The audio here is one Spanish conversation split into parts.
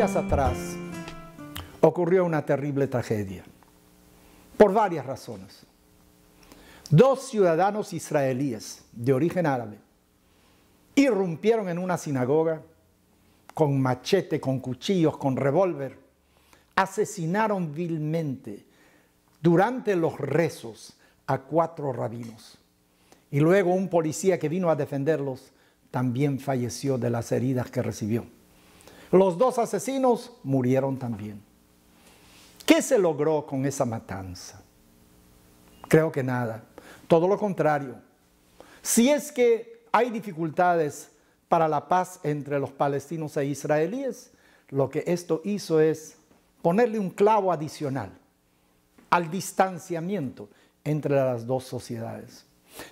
días atrás ocurrió una terrible tragedia, por varias razones. Dos ciudadanos israelíes de origen árabe irrumpieron en una sinagoga con machete, con cuchillos, con revólver. Asesinaron vilmente durante los rezos a 4 rabinos. Y luego un policía que vino a defenderlos también falleció de las heridas que recibió. Los 2 asesinos murieron también. ¿Qué se logró con esa matanza? Creo que nada. Todo lo contrario. Si es que hay dificultades para la paz entre los palestinos e israelíes, lo que esto hizo es ponerle un clavo adicional al distanciamiento entre las dos sociedades.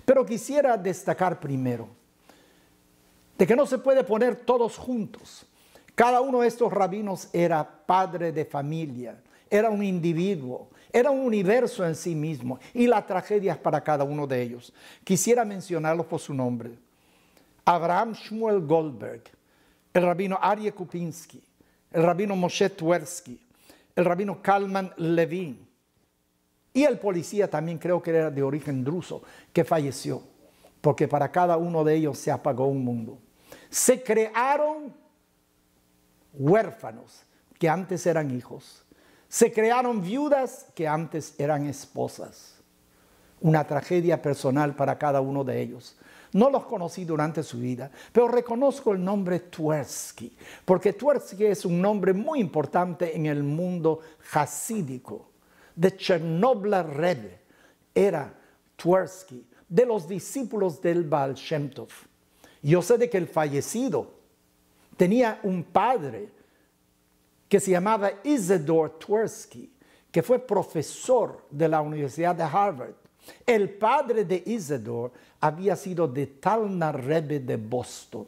Pero quisiera destacar primero de que no se puede poner todos juntos. Cada uno de estos rabinos era padre de familia, era un individuo, era un universo en sí mismo, y la tragedia es para cada uno de ellos. Quisiera mencionarlos por su nombre. Abraham Shmuel Goldberg, el rabino Aryeh Kupinsky, el rabino Moshe Twersky, el rabino Kalman Levin, y el policía también creo que era de origen druso, que falleció, porque para cada uno de ellos se apagó un mundo. Se crearon huérfanos que antes eran hijos. Se crearon viudas que antes eran esposas. Una tragedia personal para cada uno de ellos. No los conocí durante su vida, pero reconozco el nombre Twersky, porque Twersky es un nombre muy importante en el mundo hasídico. De Chernobler Rebbe era Twersky, de los discípulos del Baal Shem Tov. Yo sé de que el fallecido tenía un padre que se llamaba Isidor Twersky, que fue profesor de la Universidad de Harvard. El padre de Isidor había sido de Talna Rebbe de Boston.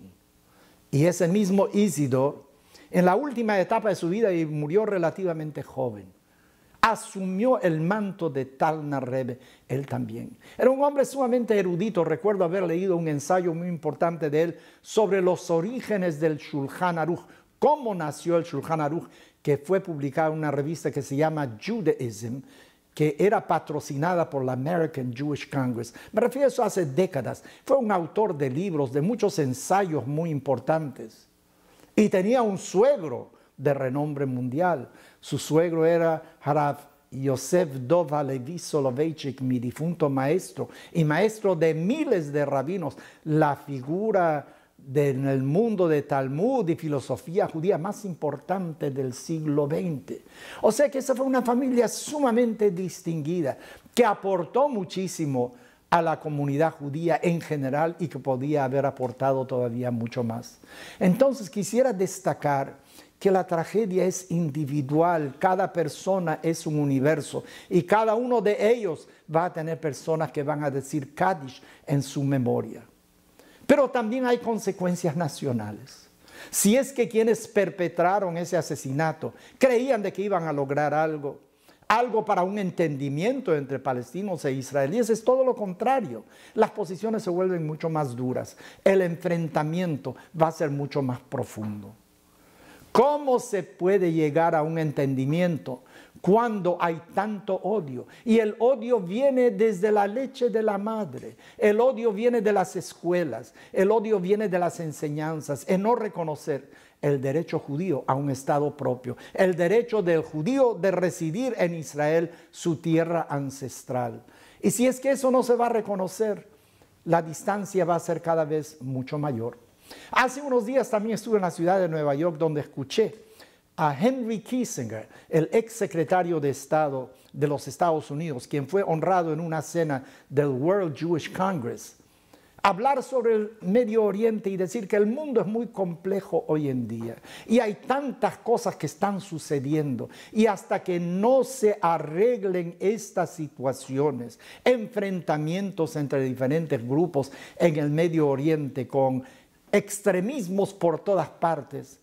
Y ese mismo Isidor, en la última etapa de su vida, y murió relativamente joven, asumió el manto de Talna Rebbe, él también. Era un hombre sumamente erudito. Recuerdo haber leído un ensayo muy importante de él sobre los orígenes del Shulchan Aruch, cómo nació el Shulchan Aruch, que fue publicado en una revista que se llama Judaism, que era patrocinada por la American Jewish Congress. Me refiero a eso hace décadas. Fue un autor de libros, de muchos ensayos muy importantes. Y tenía un suegro de renombre mundial. Su suegro era Harav Yosef Dov Halevi Soloveitchik, mi difunto maestro, y maestro de miles de rabinos, la figura en el mundo de Talmud y filosofía judía más importante del siglo XX. O sea que esa fue una familia sumamente distinguida, que aportó muchísimo a la comunidad judía en general y que podía haber aportado todavía mucho más. Entonces quisiera destacar que la tragedia es individual, cada persona es un universo y cada uno de ellos va a tener personas que van a decir Kaddish en su memoria. Pero también hay consecuencias nacionales. Si es que quienes perpetraron ese asesinato creían de que iban a lograr algo para un entendimiento entre palestinos e israelíes, es todo lo contrario. Las posiciones se vuelven mucho más duras. El enfrentamiento va a ser mucho más profundo. ¿Cómo se puede llegar a un entendimiento cuando hay tanto odio? Y el odio viene desde la leche de la madre. El odio viene de las escuelas. El odio viene de las enseñanzas. En no reconocer el derecho judío a un Estado propio. El derecho del judío de residir en Israel, su tierra ancestral. Y si es que eso no se va a reconocer, la distancia va a ser cada vez mucho mayor. Hace unos días también estuve en la ciudad de Nueva York, donde escuché a Henry Kissinger, el ex secretario de Estado de los Estados Unidos, quien fue honrado en una cena del World Jewish Congress, hablar sobre el Medio Oriente y decir que el mundo es muy complejo hoy en día y hay tantas cosas que están sucediendo, y hasta que no se arreglen estas situaciones, enfrentamientos entre diferentes grupos en el Medio Oriente con extremismos por todas partes,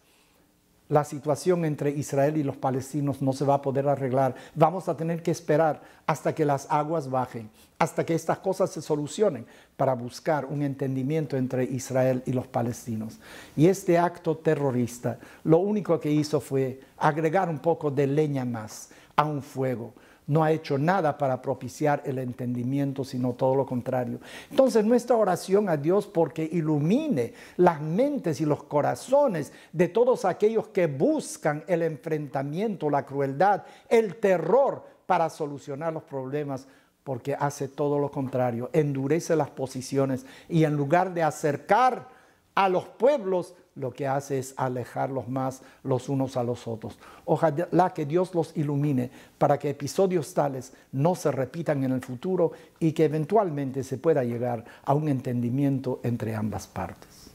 la situación entre Israel y los palestinos no se va a poder arreglar. Vamos a tener que esperar hasta que las aguas bajen, hasta que estas cosas se solucionen para buscar un entendimiento entre Israel y los palestinos. Y este acto terrorista lo único que hizo fue agregar un poco de leña más a un fuego. No ha hecho nada para propiciar el entendimiento, sino todo lo contrario. Entonces, nuestra oración a Dios porque ilumine las mentes y los corazones de todos aquellos que buscan el enfrentamiento, la crueldad, el terror para solucionar los problemas, porque hace todo lo contrario, endurece las posiciones y en lugar de acercar a los pueblos, lo que hace es alejarlos más los unos a los otros. Ojalá que Dios los ilumine para que episodios tales no se repitan en el futuro y que eventualmente se pueda llegar a un entendimiento entre ambas partes.